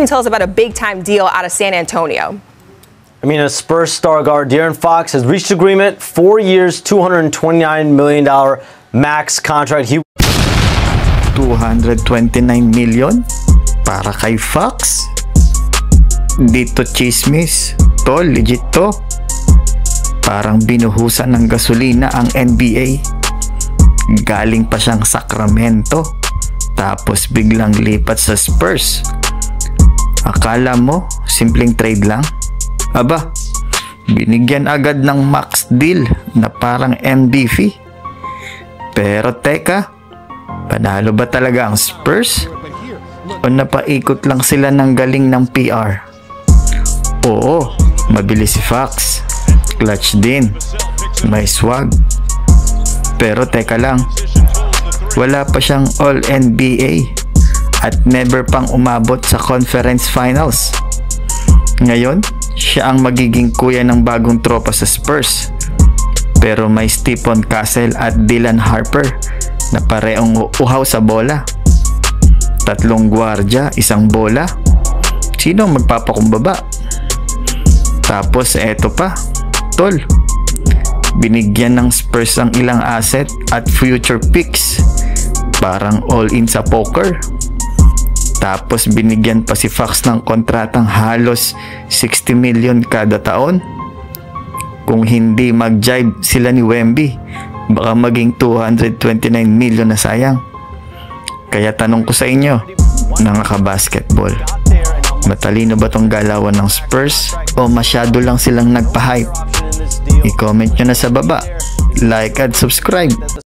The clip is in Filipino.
Tell us about a big-time deal out of San Antonio. I mean, a Spurs star guard, De'Aaron Fox, has reached agreement, 4 years, $229 million max contract. 229 million para kay Fox? Dito chismis. Tol, legit to. Parang binuhusan ng gasolina ang NBA. Galing pa siyang Sacramento. Tapos biglang lipat sa Spurs. Akala mo, simpleng trade lang? Aba, binigyan agad ng max deal na parang MD fee. Pero teka, panalo ba talaga ang Spurs? O napaikot lang sila ng galing ng PR? Oo, mabilis si Fox. Clutch din. May swag. Pero teka lang, wala pa siyang All-NBA at never pang umabot sa conference finals. Ngayon, siya ang magiging kuya ng bagong tropa sa Spurs. Pero may Stephon Castle at Dylan Harper na parehong uhaw sa bola. 3 gwardya, 1 bola. Sino ang magpapakumbaba? Tapos eto pa, tol. Binigyan ng Spurs ang ilang asset at future picks. Parang all-in sa poker. Tapos binigyan pa si Fox ng kontratang halos 60 million kada taon. Kung hindi mag-jibe sila ni Wemby, baka maging 229 million na sayang. Kaya tanong ko sa inyo, mga ka-basketball, matalino ba tong galawan ng Spurs o masyado lang silang nagpa-hype? I-comment nyo na sa baba, like at subscribe.